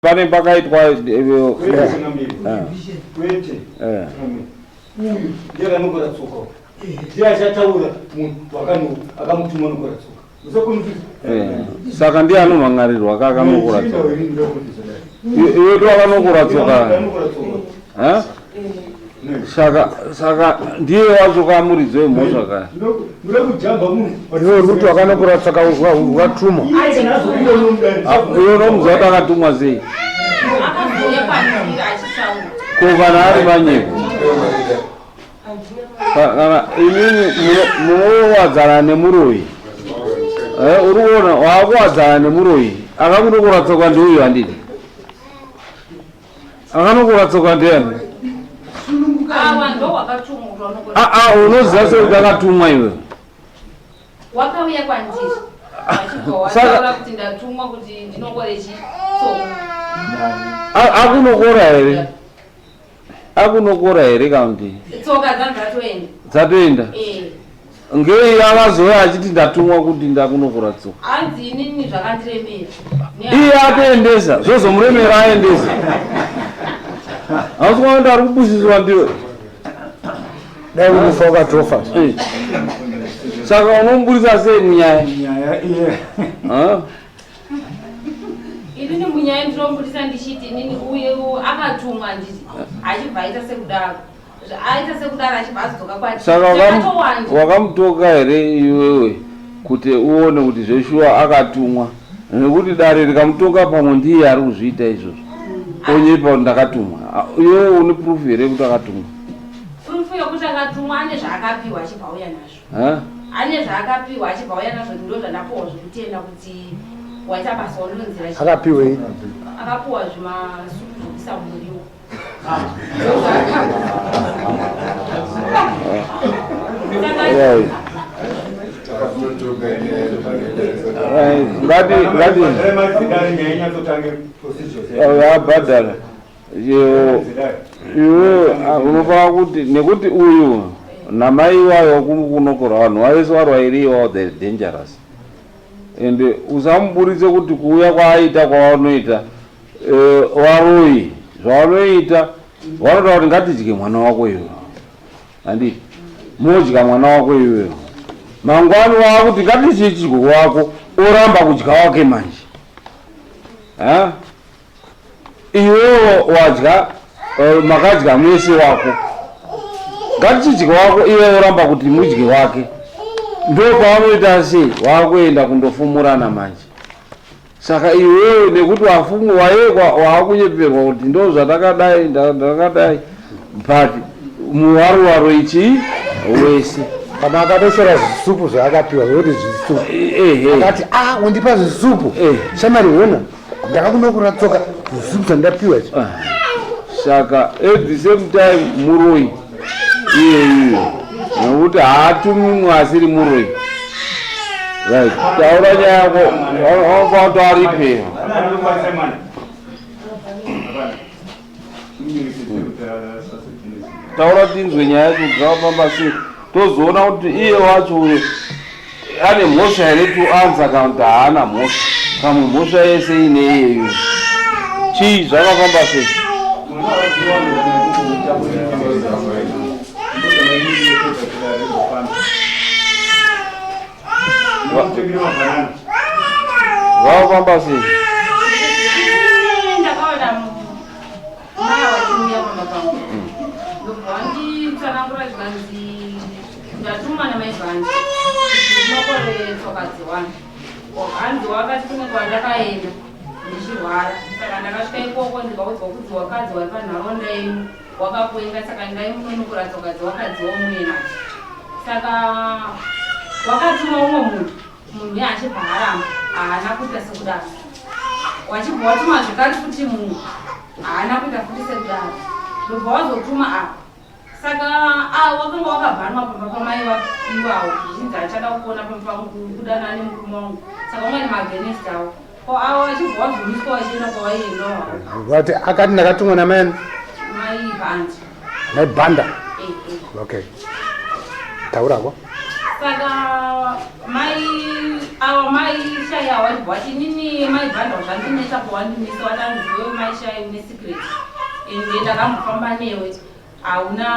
pane pakaitwa Ndikanokora Tsoka. Ndiye achataura munhu akamutuma nokora Tsoka. Saka ndiye anomhangarirwa akakanokora Tsoka. Iwe to akanokora Tsoka. Saka ndiye wacho kamuridzi wemhosva kaya. Muri kujamba munhu. Iwe uri kuti wakanokora Tsoka watumwa. Iwe unomuziva kuti akatumwa sei? Ko kana ari manyeko. Kana inini munowadzana nemuroyi. Uriona wakuwadzana nemuroyi. Akakunokora Tsoka ndeuyo handidi. Akanokora Tsoka ndiani? Unoziva sekuti akatumwa iwe. Wakauya kwandiri. Wataura kuti ndatumwa kuti ndinokore Tsoka. Akunokora here? Akunokora here kaunti? Tsoka dzatoenda. Dzatoenda? Ngei akazouya achiti ndatumwa kuti ndakunokora Tsoka. Hanzi inini zvakandiremera. Iye atoendesa, zvozomuremera aendesa. Hausi kuona ari kubusiswa ndiwe. Dai unofa wakatofa. Saka unomburisa sei munyaya? Inini munyaya ndinomburisa ndichiti inini uye akatumwa nditi achibva aita sekudaro. Aita sekudaro achibva azodzoka kwati. Saka wakamutoka here iwewe kuti uone kuti zveshuwa akatumwa. Nekuti dare rikamutoka pamwe ndiye ari kuzviita izvozvo. Onyepa kuti ndakatumwa. Iwewe une proof here kuti akatumwa? Proof yokuti akatumwa ane zvaakapiwa achibva auya nazvo. Ane zvaakapiwa achibva auya nazvo ndo zvandapuwa zvokutenda kuti waita basa unonzira chii. Akapiwei? Akapuwa zvimasupu zvokuisa muriwo. Bhadhara iwe unofanira kuti nekuti uyu namai wayo wakunokora vanhu wavese warwairiwa the dangerous ende usamuburitse kuti kuuya kwaaita kwavanoita varoyi zvavanoita vanoda kuti ngatidye mwana wako iwe handiti modya mwana wako iweyo mangwani wakuti ngatichidye wako oramba kudya wake manje iwewo wadya makadya mwese wako ngatichidye wako iwe oramba kuti mudye wake ndo pavanoita sei wakuenda kundofumurana manje saka iwewe nekuti wafumwa wayekwa waakunyeperwa kuti ndo zvatakadai but muwaro ichi wese kana akatoshora zvisupu zvaakapiwa zvokuti zvisupu akati undipa zvisupu shamari hona ndakakunokora Tsoka zvisupu zvandapiwa ichi saka at the same time muroyi iye nekuti haatumi asiri muroyi right taura nyaya yako wanofanira kuti aripe taura tinzwe nyaya yacho dzavafamba sei tozoona kuti iye wacho ane mhosva here toanza kana kuti haana mhosva kamwe mhosva yese ine iyeyo chii zvakafamba sei zvakafamba sei ndakaona maya wachiuya pamapango ndobvanditsanangura zvanzi ndatuma namai vanzi ndinokore Tsoka Dzevanhu hanzi wakati kune kwandakaenda ndichirwara saka ndakasvika ikoko ndikaudzwa kuti wakadzi vari panharaunda yenyu wakapenga saka ndaimunonokora Tsoka dzewakadziwa muyenati saka wakatuma umwe munhu achibva haramba haana kuita sekudaro wachibva watuma zvekari kuti munhu haana kuita futi sekudaro ndobva wazotuma apa saka wakanga wakabhanwa pamba pamai ivavo zvinzi achada kuona pamukudana nemurume wangu saka unga ni magenesti avo ko avo wachibva wabvumiswa wachienda kwavaiendawo vati akati ndakatumwa namai bhandi naibhanda okay taurako saka mai awa maishaya hawachibvati nini maibhandwa zvandinetsa kuwandinisa watanziwe maishaya une secret ende ndakambofamba newe hauna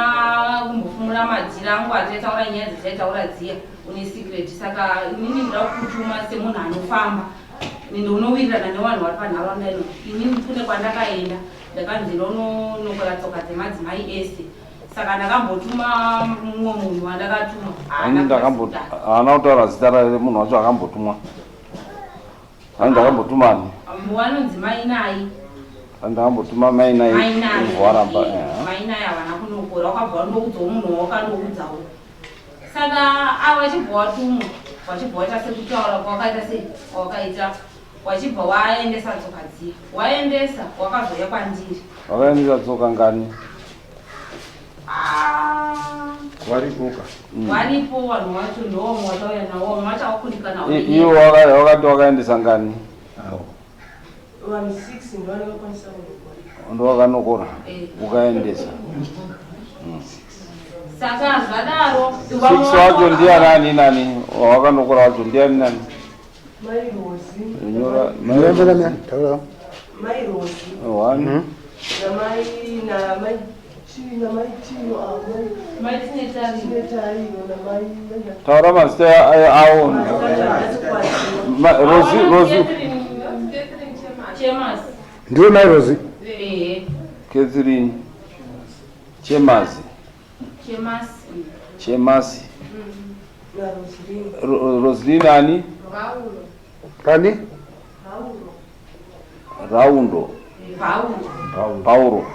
kumbofumura madzira angu ataitaura nyaya dzichaitaura dziya une secret saka inini ndoda kukutuma semunhu anofamba ende unowirirana nevanhu vari panharaunda ino inini kune kwandakaenda ndakanzi ndononokora tsoka dzemadzimai ese saka ndakambotuma mumwe munhu wandakatuma haana kutaura zita remunhu wacho akambotumwa ani ndakambotumani wanonzi mainai andakambotuma mainai varamba mainai havana kunokora wakabva ndoudzawo munhu wakandoudzawo saka ava wachibva watumwa wachibva waita sekutaura kwawakaita sei kwawakaita wachibva waendesa tsoka dziya waendesa wakazouya kwandiri wakaendesa tsoka ngani varipo vanhu vacho ndovamwe watauya navo vamwe vachawakundikana iwo wakati wakaendesa ngani ndowakanokora ukaendesa saka zvadaro 6 wacho ndianani nani wakanokora wacho ndiani nani taura mazita awo rosi ndiwe mai rosi Catherine Chemasi Roslyn ani kani Raundo Paulo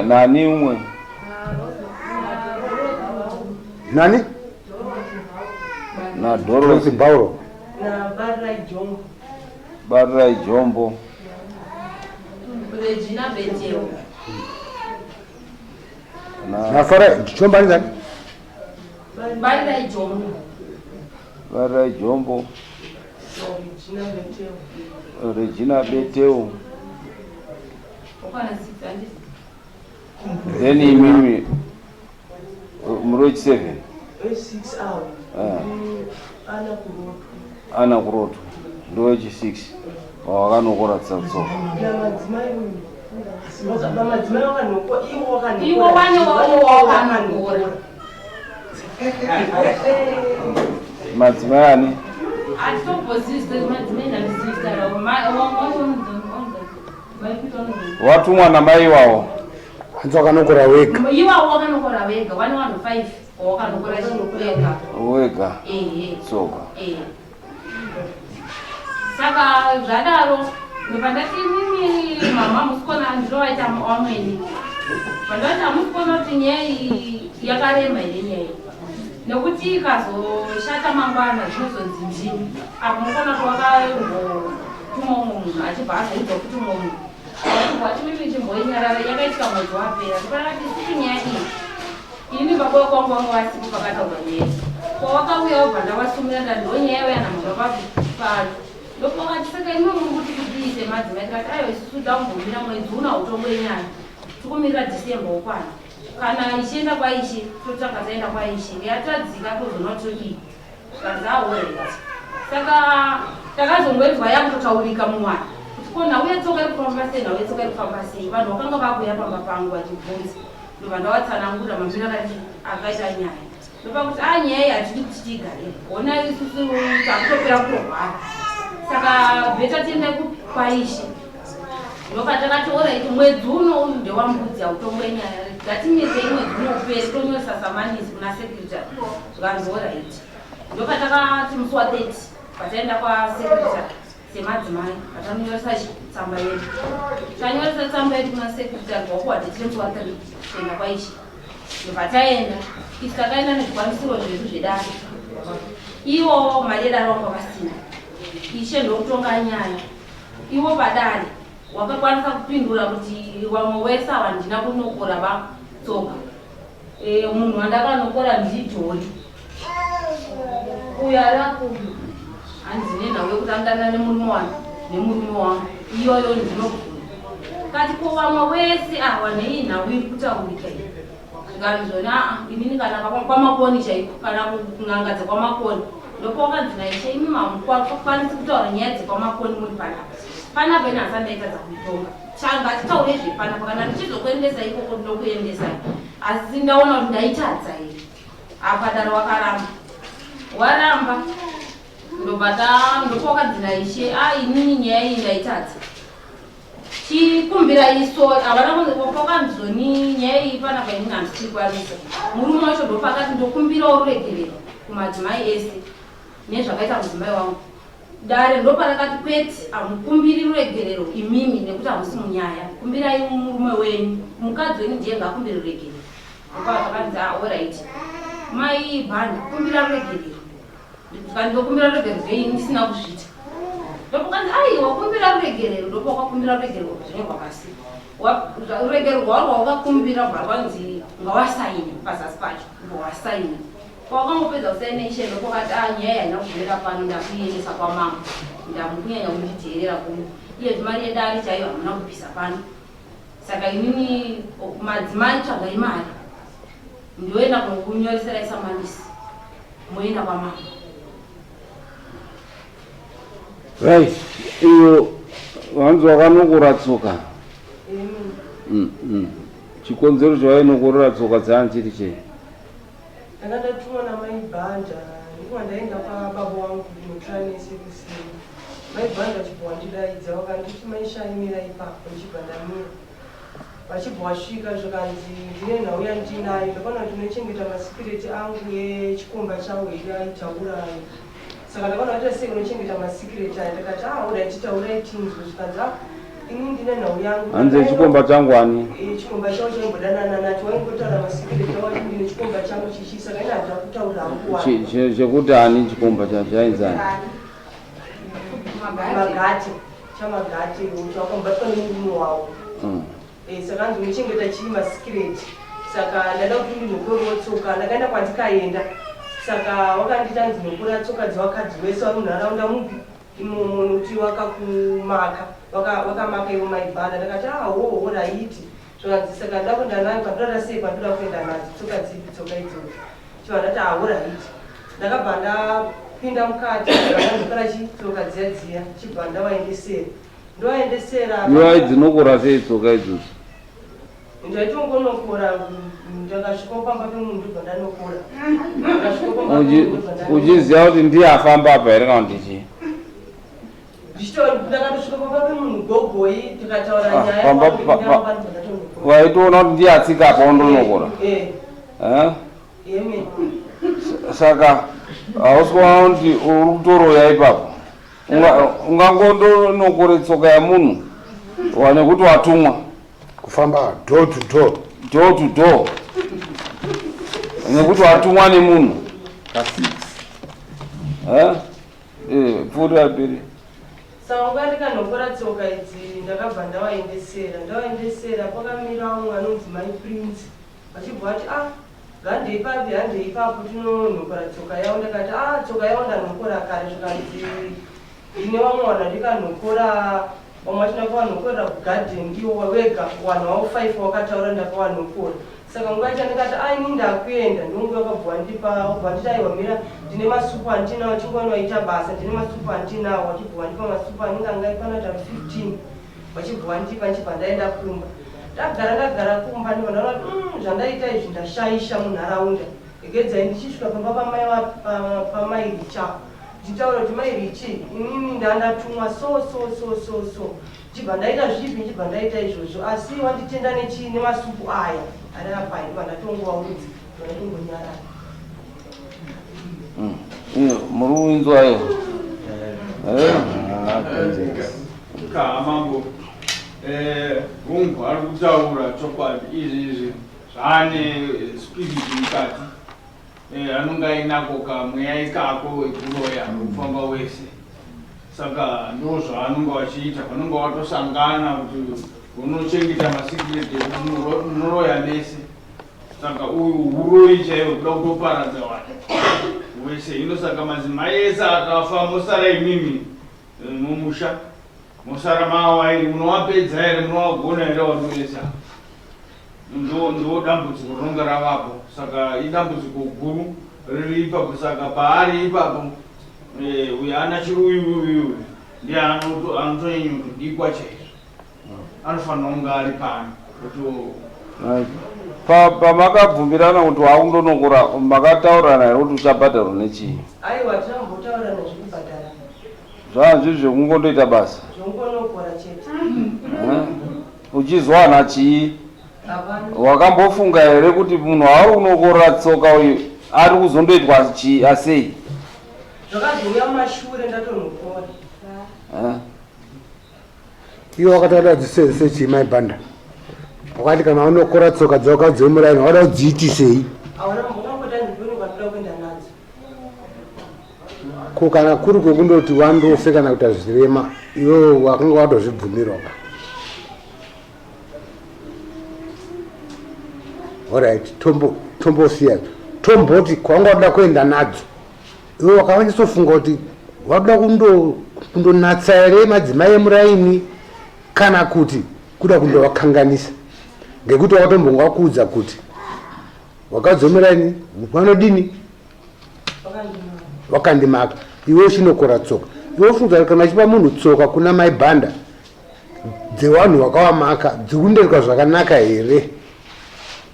nani umwe nani na Dorothy Paulo na Barra Jombo Regina Beteo na fara chomba ni Barra Jombo Regina Beteo then mimi mrochi 7 ana kuroto ndochi 6 wakanokora tsatso iwo wane wakanokora madzimai ani watumwa namai wavo hanzi wakanokora wega iwawo wakanokora wega wane vanhu 5 wakanokora wega tsoka saka zvadaro ndopandati mimi mama musikona ndinovaita wamweni pandati hamusikona kuti nyaya iyi yakarema here nyaya iyi nekuti ikazoshata mangwana zvinozonzi ndini apo mukona kuti wakangotuma umwe munhu achibva azoudza kuti umwe munhu wati mimi nzvimbo yenyarara yakaitika mwedzi wapera ndopandati siti nyaya iyi ini baba kwangu vamwe vasiku pakataurwa nyaya kwawakauya wobva ndavasumira ndandiwo nyaya yavanamura pano ndopakati saka imwe muri kuti kudiise madzimai tikati aiwa isusu takumbomira mwedzi una utongo yenyaya tikumirira dhisemba ukwana kana ichienda kwaishi totanga taenda kwaishi yatadzika kuzonotodii zvazaoreta saka takazongoedzwa yakutotaurika mumwana kuti ko nhau yetsoka iri kufamba sei nhau yetsoka iri kufamba sei vanhu vakanga vakuya pamba pangu vachibvunza ndobva ndawatsanangura mabviri akaita nyaya ndopakuti nyaya iyi hatidi kuti tiigarira ona isusu takutopera kutorwara saka bheta tiende kwaishi ndopatakati oraiti mwedzi uno uyu ndewambudzi hautongo yenyaya ngatimirei mwedzi uno upere tonyoresa samanisi kuna sekretary zvikanzi oraiti ndopatakati musi wa30 pataenda kwasekretary semadzimai patanyoresa tsamba yedu tanyoresa tsamba yedu kuna sekretary wakuwadhetire musi wa3 kuenda kwaishi ndopataenda isi takaenda nezvikwanisiro zvedu zvedare ivo madedaro vanga vasina ishe ndokutonga nyaya ivo padare wakakwanisa kupindura kuti vamwe wese ava ndina kunokora vatsoka munhu wandakanokora ndidhori uyo arapo hanzi nenhau yekutangana nemurume wangu nemurume wangu iyoyo ndinogona kati ko vamwe wese ava nei nhau iri kutaurika zvikanzona inini kana kwamakoni chaiko kana kungangadza kwamakoni ndopokanzi naishe imi mamukwanisi kutaura nyaya dzekwamakoni muri panapa panapa ine hasandaitadza kuitonga changa titaure zvepanapa kana ndichizokuendesa ikoko ndinokuendesai asi ndaona kuti ndaitadza here apa dare wakaramba waramba ndobata ndopokanzi naishe inini nyaya iyi ndaitadza chikumbira iso havana kuzokanzoni nyaya iyi panapa inini handisichikwanisa murume wacho ndopakati ndokumbirawo ruregerero kumadzimai ese nezvakaita mudzimai wangu dare ndoparakati kwete hamukumbiri ruregerero imimi nekuti hamusi munyaya kumbirai murume wenyu mukadzi wenyu ndiye ngakumbiri ruregerero ndopavakanzi alright mai bhandi kumbira ruregerero kandokumbira ruregerero zveini ndisina kuzvita ndopokanzi wakumbira ruregerero ndopawakakumbira ruregerero zvinyorwa pasi ruregerero rwaro rwawakakumbira rwarwanzi ngawasaini pazasi pacho ngowasaini kwakangopedza kusaina ishendo kwakati nyaya haina kubvira pano ndakuiendesa kwaMambo ndamukunyanya kunditeerera kuno iye mari yeDare chaiyo hamuna kupisa pano saka inini madzimai tsvagai mari ndoenda kunyoreserai samanisi moenda kwaMambo. Right, iyo vanzi wakanokora Tsoka. Chikonzero chavainokorera Tsoka dzanzi chiri chei? Ndakadatumwa namai Bhadhra ndikuva ndaenda kwababa wangu mutrainesi kusini. Mai Bhadhra vachibva vandidaidza vakanditi maishaimira ipapo ndichibva ndamira. Vachibva vasvika zvakanzi ndine nhau yandinayo ndakaona kuti ndinochengeta masikireti angu echikomba changu iri aitaurayo. Saka ndakaona kuti sei unochengeta masikireti aya ndakati udai titaurai tinzwe zvikanzi ini ndine nhau yangu. Hanze chikomba changu ani? Chikomba changu chaimbodanana nacho waingotaura masikireti awati ndine chikomba changu chichi saka ine handira kutaura hangu wani. Chekuti ani chikomba chainzani? Magati chamagati chawakambobatwa nemurume wavo. Saka hanzi unochengeta chii masikireti saka ndada kuti ndinokoriwo Tsoka ndakaenda kwandikaenda saka wakanditi hanzi nokora Tsoka dzewakadzi wese vari munharaunda mupi imomo nokuti wakakumaka wakamaka ivo mai Bhadhra ndakati hoho raiti zvakanzi saka ndada kuenda nayo pandorara sei pandoda kuenda nadzo Tsoka dzipi Tsoka idzodzo chiva ndati raiti ndakabva ndapinda mukati ndokara chitsoka dziya chibva ndavaendesera ndovaendesera iwai dzinokora sei Tsoka idzodzo? Ndaitongonokora ndakasvika pamba pemunhu ndobva ndanokora uchiziva kuti ndiye afamba apa here kana kuti chii? Ndakatosvika pamba pemunhu gogoi tikataura nyaya waitoona kuti ndiye atsika apa ondonokora? Saka hausikuona kuti uri kutoroya ipapo ungangondonokore Tsoka yamunhu nekuti watumwa kufamba door to door nekuti watumwa nemunhu pfuuri apiri. Saka nguva ndikanokora Tsoka idzi ndakabva ndavaendesera pakamira umwe anonzi mai Prince vachibva vati handeipapi handeipapo tinonokora Tsoka yavo ndakati Tsoka yavo ndanokora kare zvakanzi ine vamwe vanhu vandikanokora vamwe vachina kuvanokorera kugarden iwo wega vanhu vavo 5 wakataura ndakavanokora saka nguva yacho ndikati ini ndakuenda ndonguva wakabva wandipa nditi aiwamira ndine masupu andinawo chingoniwaita basa ndine masupu andinawo wachibva wandipa masupu anenge angaipanata 15 wachibva wandipa nchibva ndaenda kumba ndagara kumba ndibva ndaona zvandaita izvi ndashaisha munharaunda egedzai ndichisvika pamba pamai Richa ndichitaura kuti mai Richi inini ndandatumwa so chibva ndaita zvipi chibva ndaita izvozvo asi wanditenda nechii nemasupu aya ari apa ndibva ndatongovaudzi ndandongonyarara. Muri kuinzwa iyo raMambo rungu ari kutaura chokwadi izvi zvaane spiriti mukati anonge ainako kamweya ikako wekuroya kufamba wese saka ndo zvaanonge vachiita vanonge vatosangana kuti unochengeta masikireti unoroya mese saka uyu uroyi chaiwo kuda kutoparadza vanhu wese ino saka madzimai ese akafa mosara imimi mumusha mosara mawairi munovapedza here munovagona here vanhu vese ndo dambudziko rinonge ravapo saka idambudziko guru riri ipapo saka paari ipapo uyo ana chiruyu ndiye anotonyenye kudikwa chaizvo. Anofanira kunge ari pano kuti pamakabvumirana kuti wakundonokora makataurana here kuti uchabhadharwa nechii? Aiwa, tinambotaura nezvekubhadhara. Zvanzi zvekungondoita basa Zvekungonokora chete. Uchizwana chii? Hapana. Wakambofunga here kuti munhu ari kunokora tsoka uyu ari kuzondoitwa chii asei? Zvakazouya mumashure ndatonokora. Iwe wakataura dzisese chimai bhanda. Wakati kana unokora tsoka dzako dzemuraini wada kudziitisei? Awana mbokangoti andiboni kwandinoda kuenda nadzo. Ko kana kuri kwekundoti wandofe kana kuita zvirema iwe wakanga watozvibvumirawo. Alright, tombosiya. Tomboti kwanga wada kuenda nadzo. Iwe wakawanyasofunga kuti wada kundonatsa here madzimai emuraini kana kuti kuda kundovakanganisa. Ngekuti wakatombonga wakuudza kuti wakadzomeraini vanodini wakandimaka iwe uchinokora tsoka. Iwe ufunga kana chipa munhu tsoka kuna mai bhanda dzevanhu wakawamaka dzikunderwa zvakanaka here?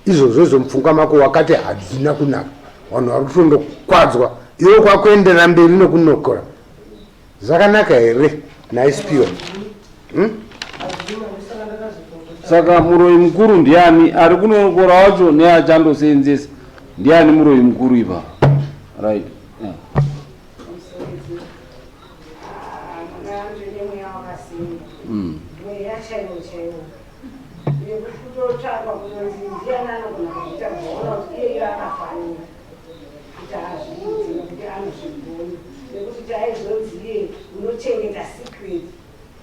Izvozvo mupfungwa mako wakati hadzina kunaka, vanhu vari kutondokwadzwa, iwe kwakuenderera mberi nokunokora zvakanaka here? Naispiwa saka muroyi mukuru ndiani ari kunokora wacho neachandoseenzesa? Ndiani muroyi mukuru ipa? Right.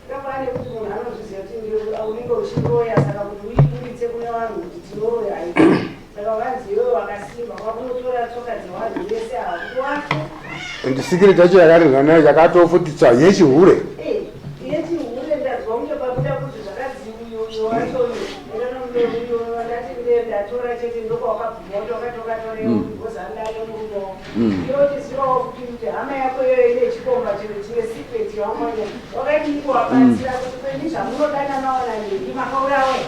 Kapane kuti munhu anozviziva kuti unenge uchiroya saka kuti uibuditse kune vanhu kuti tinoroya aiko. Saka vanzi iwewe wakasimba kwakunotora tsoka dzevanhu vese ava kuti wacho. Ndisikire chacho yakarinzwa nayo chakatofutitswa yechihure. Yechihure ndazwa kuti pakuda kuti zvakadzi uyo wacho uyo ndati ndatora chete ndokwawakabvuma kuti wakatokatoreo gozandayo muno. Iwe chizivawo kuti hama yako iyoyo ine chikomba chine secret yaumanya wakadii wabatsira kuti kwendi zvamunodana naona nini makaurawe.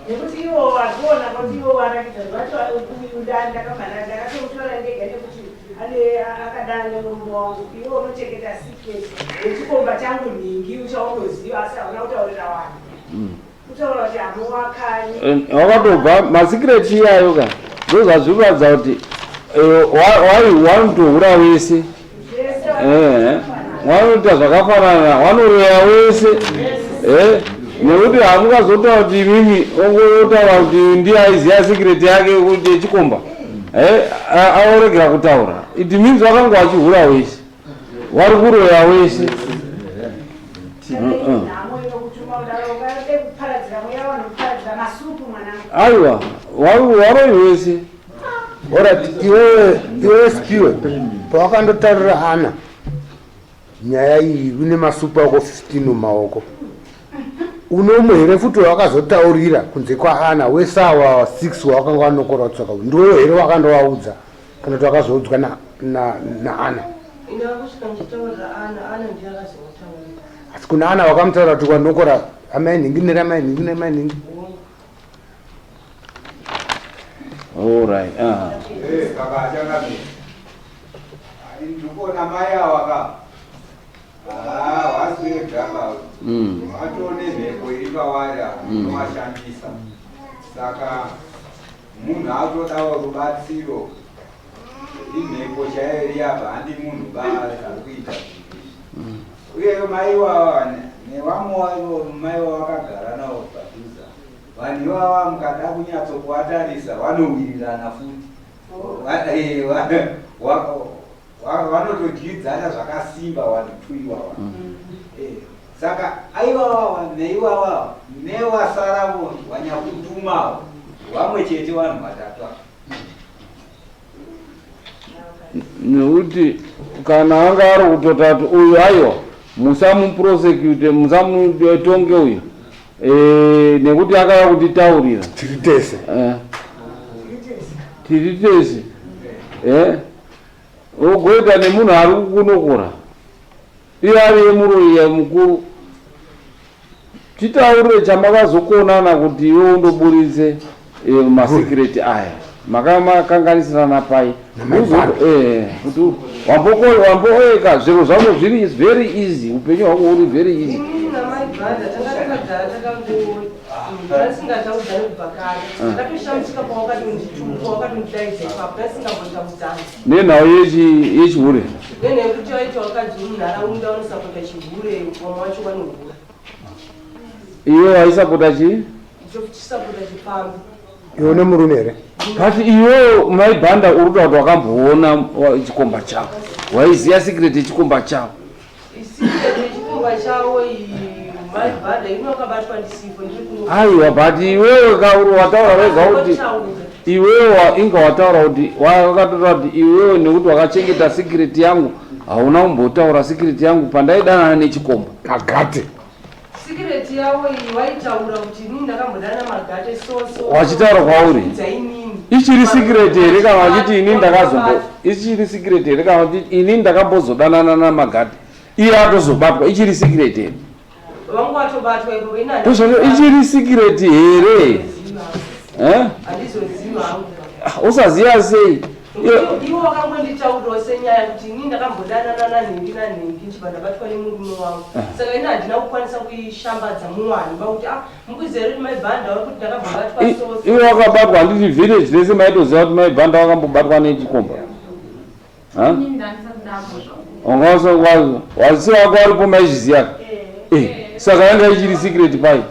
Nekuti iwo wazviona kuti iwo warakidza zvacho uyu ndakatomutora ndega nekuti akadana nemurume wangu. Iwo unochengeta secret yechikomba changu nhingi uchaunoziva asi hauna kutaurira vanhu. Kutaura kuti hamuwakanyi. Wakatobva masikireti iyayo ka ndozvazviratidza kuti wanotohura wese. Wanoita zvakafanana, wanoroya wese. Nekuti hamungazotaura kuti imimi ongotaura kuti ndiye aiziva sikireti yake kuti yechikomba aoregera kutaura. It means wakanga wachihura wese, wari kuroya wese. Aiwa, waroi wese. Alright, iwe spiwe pawakandotaurira Ana nyaya iyi une masupu ako 15 mumaoko, unomwe here futi wakazotaurira kunze kwaAna wesawa 6 wakanga wanokora tsoka ndiwe here wakandovaudza kana kuti wakazoudzwa naAna? Ina kusvika ndichitaurira Ana ndiye akazotaurira. Asi kuna Ana wakamutaura kuti kwanokora amai nhingi neramai nhingi nemai nhingi. Alright. Baba achangami. Ndikona mai awaka. Waswega baba. Atone mhepo iri pawaya inoshandisa. Saka munhu atodawo rubatsiro. Imhepo chaiyo iri apa handi munhu basa kuita. Uye mai wawa nevamwe mai wakagara nawo padhuza. Vanhu ivava mukada kunyatsokuvatarisa vanowirirana futi. Vanotodzidzana zvakasimba vanhu tuiwawa. Saka aivawa neivava nevasaravo vanyakutumawo vamwe chete vanhu vatatu. Nekuti kana vanga ari kutotatu uyu aiwa musamuprosecute musamutonge uyu nekuti akava kutitaurira tiritese ugoita nemunhu ari kukunokora iye ari yemuroyi mukuru. Titaurire chamakazokonana kuti iwe undoburitse masikireti aya makakanganisirana pai kuti wamboeka zviro zvako zviri very easy, upenyu hwako uri very easy. Nenhau yechihure iwe waisapota chii? Iwe nemurume here? Kati iwe maibhanda uri kuda kuti wakamboona chikomba chavo, waiziya sikireti yechikomba chavo. Aiwa, but iwewe wataura wega kuti iwewe inga wataura kuti wakatotaura kuti iwewe nekuti wakachengeta sikireti yangu hauna kumbotaura sikireti yangu pandaidanana nechikomba. Magate. Sikireti yawo waitaura kuti inini ndakambodana magate soso. Wachitaura kwauri? Ichiri sikireti here kana wachiti inini ndakazombo. Ichiri sikireti here kana wachiti inini ndakambozodanana namagate. Iye atozobatwa ichiri sikireti here. Vangu watobatwa ipo ina. Ichiri sikireti here. Andizoziva. Usaziya sei? Iwo wakangonditaura senyaya kuti inini ndakambodanana nanhingi nchibva ndabatwa nemurume wangu. Saka ina handina kukwanisa kuishambadza muwani vakuti mukuzere kuti maibhanda kuti ndakambobatwa soso. Iwe wakabatwa handiti village rese maitoziva kuti maibhanda wakambobatwa nechikomba. Wazisi wako waripo maizviziya. Saka yanga ichiri sikireti pai.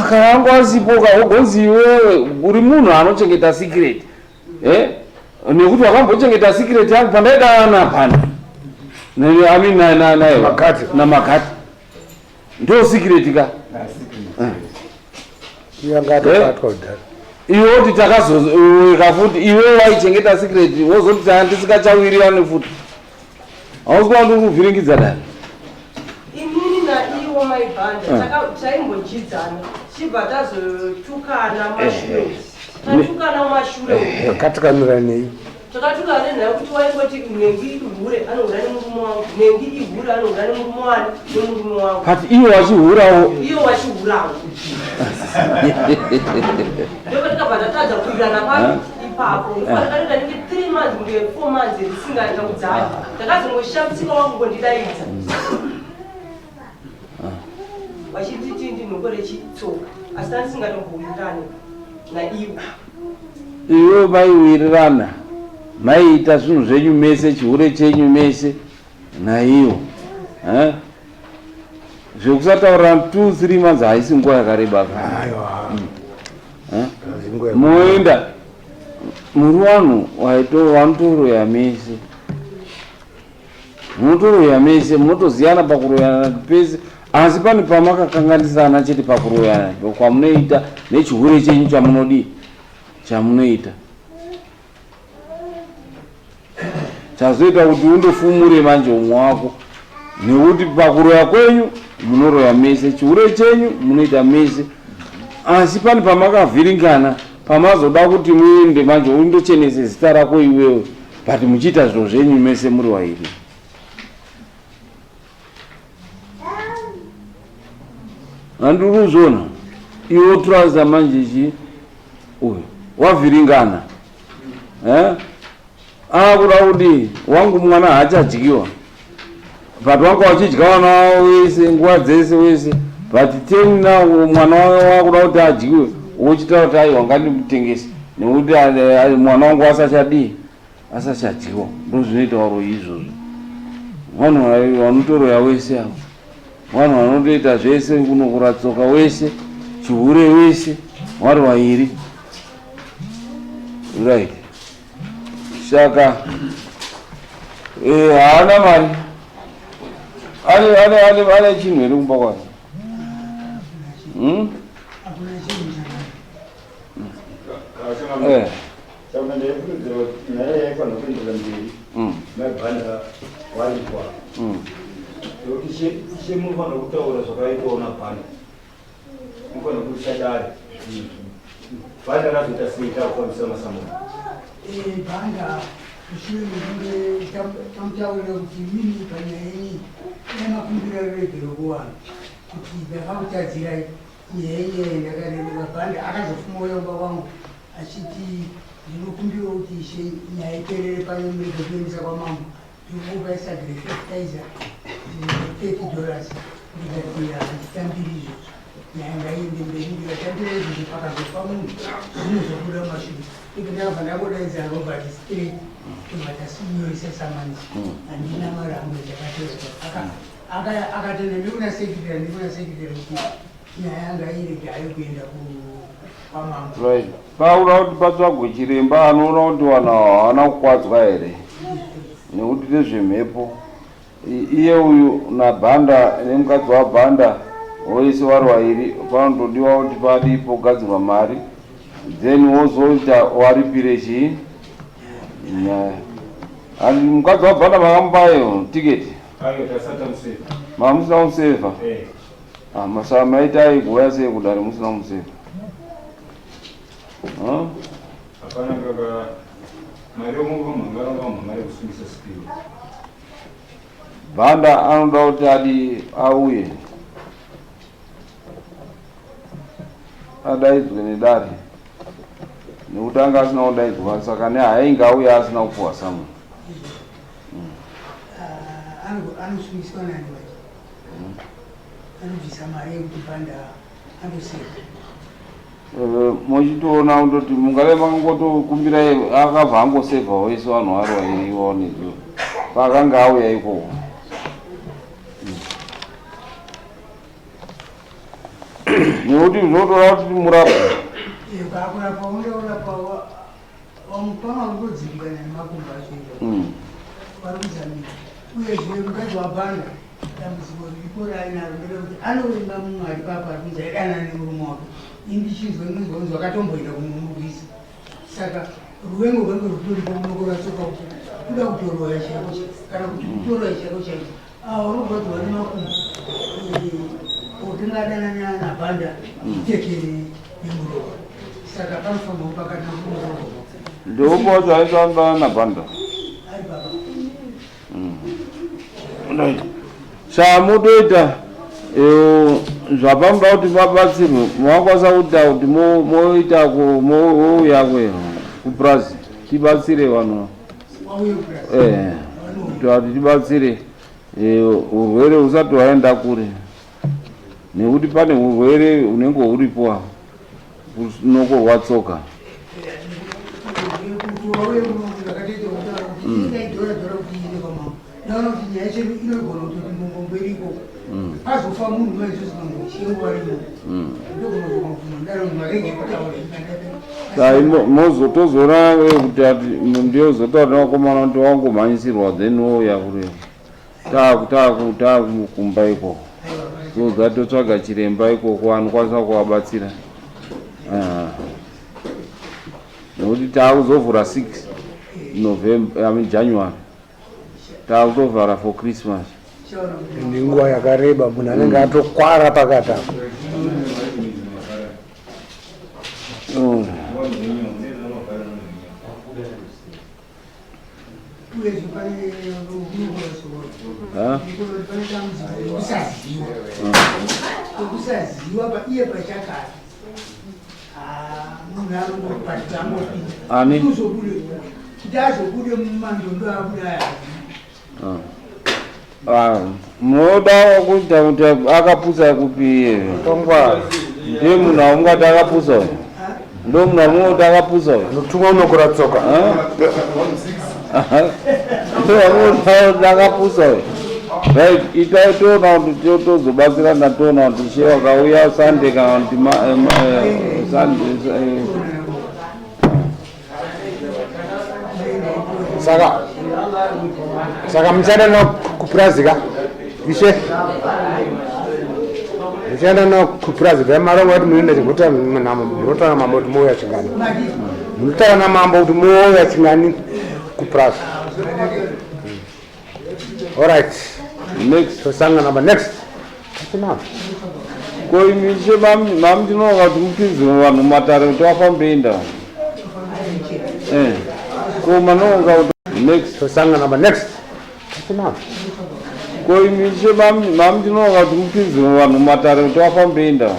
Kana wanga wasipo ugonzi iwewe uri munhu anochengeta sikireti. Nekuti wakambochengeta sikireti yangu pandaidana pana. Namakati. Ndo sikireti ka. Iwe kuti takazoeka futi iwe waichengeta sikireti wozoti tisikachawirira futi. Hausikuwa ndi kuvhiringidza dani. Inini na iwo maibhanda taimbojidzana chibva tazotukana mashure. Tatukana mashure. Katukanira nei? Takatukana naye kuti waingoti nengi ihure anohura nemurume wangu, nengi ihure anohura nemurume wani nemurume wangu. Kati iwe wachihurawo. Iwe wachihurawo. Ndipo tikabva tatadza kuirana papi ipapo. Pakaita nenge 3 months nge 4 months risingaita kudzana. Takazongoshamitsika wangu ngondidaidza. Wachititi ndinokore chitsoka. Asi tandisingatombowirirane naiwe. Iwe maiwirirana. Maiita zvinhu zvenyu mese, chihure chenyu mese naiwo. Zvekusataura 2-3 months haisi nguva yakareba. Moenda muri vanhu vanotoroya mese. Munotoroya mese, munotoziyana pakuroyana pese. Asi pane pamakakanganisana chete pakuroyana kwamunoita nechihure chenyu chamunodi chamunoita. Chazoita kuti undofumure manje umwe wako nekuti pakuroya kwenyu munoroya mese, chihure chenyu munoita mese. Asi pane pamakavhiringana pamazoda kuti muende manje undochenese zita rako iwewe but muchiita zviro zvenyu mese muri wairi. Handiri kuzvona iwe turaza manje chi uyu wavhiringana akuda kuti wangu mwana haachadyiwa but wanga wachidya vana wavo wese nguva dzese wese but teni nawo mwana wakuda kuti adyiwe wochitaura kuti aiwa ngandimutengese nekuti mwana wangu asachadyiwa. Ndo zvinoita waro izvozvo. Vanhu vanotoroya wese avo, vanhu vanotoita zvese kunokora tsoka wese, chihure wese, vari vairi. Right. Saka haana mari. Ale chinhu here kumba kwake. Saka ndekudzira kuti nyaya yaifana kuendera mberi. Maibhanda warikwa. Nekuti munofanira kutaura zvakaitwawo naBhanda. Munofanira kusadari. Bhanda razoita sei takufambisa masamuno. Bhanda mushure mekunge tamutaurira kuti mini panyaya yenyi nemakumbira regero kuvanhu kuti ndakakutadzirai nyaya inyaya ndakareruka bhanda akazofumawo yamba wangu achiti ndinokumbira kuti ishe nyaya iperere pano murege kuendesa kwamambo ndikukupai sagre fertilizer $30 ndikati handitambiri izvozvo nyaya ngaiende mberi ndikatambira izvozvo pakazofa munhu zvinozobuda mashure ike ndakabva ndakodaidza robert straight kumatasinyorisa samanisi handina mari amwe dzakatozwa akatenda ndikuna sekretary kuti nyaya yanga irege hayo kuenda kwamambo paura kuti patsvagwe chiremba anoona kuti vanhu havana kukwadzwa here nekuti nezvemhepo iye uyu nabhanda nemukadzi wabhanda voise vari vairi panotodiwa kuti padipo kugadzirwa mari then wozoita waripire chii nyaya ani mukadzi wabhanda makamupayo tiketi mamusina musevha masaa maita aiguya sei kudare musina musevha hapana kaka mari yomuvamhangaramari kusungisa spiro bhanda anoda kuti adi auye adaidzwe neDare nekuti anga asina kudaidzwa saka nehainge auya asina kupuwa samwe anosungiswa nani vacho anobvisa mari yekuti bhanda andoseka muchitoona kutoti mungave makangotokumbirai akabva angosevha wese vanhu vari vairiwa nezo pakanga auya ikoko nekuti zvinotora kuti murapa pakurapa undaurapa wamupama unodzimbikana nemakumbo acho vari kuzamira uyezve mukadzi wabhanda dambudziko riripo rainaro nderekuti anovenga munhu ari papa ari kunzi aidanana nemurume wake indichinzwa inonzwanzi wakatomboenda kumumurwisa saka ruvengo rwenge rutoripo kunokora Tsoka kuti kuda kutoroya chaiko kana kuti kutoroya chaiko chaiko urikugadzwa nemakumbo utingadanana nabhanda itekere nemuromo saka panofanirwa pakati nemuromo ndeuboza aitanga nabhanda ari baba chamutoita zvapamuda kuti mabatsirwe makwanisa kuita kuti moita mouya kupurazi tibatsire vanhu kuti tibatsire urwere husati hwaenda kure nekuti pane urwere hunenge huripo kunokorwa Tsoka azofa munhu maizvozvinongochingwarimo tozoona kuti ati ndiozotaura nevakomana kuti wangomhanyisirwa then wouya kure taakumukumba ikoko toga totsvaga chiremba ikoko anokwanisa kuvabatsira nekuti taakuzovhura 6 November January taakutovhara for Christmas nenguva yakareba munhu anenge atokwara pakati apo kusaziva paiye pachakara munhu ani kuti azobude mumandondo abudaya munoda kuita kuti akapusa kupi tongwa ndiye munhu aungati akapusa uyu ndo munhu amunoti akapusa uyu notumwa unokora Tsoka ndo amunoti akapusa uyu right itai toona kuti tozobatsirana toona kuti she wakauya Sunday kana kuti Sunday saka muchaenda kuprazika ishe muchaenda kuprazika marongo kuti muinde munotaura mambo kuti mouya chingani munotaura namambo kuti mouya chingani kuprazi alright next tosanga number next koimishe mami ndinoona kuti mupinzi vanhu matare kuti wafambenda ko manonga kuti next tosangana pa next atina koimishe mam ndinoka kuti mupinzire vanhu matare kuti wafambei ndau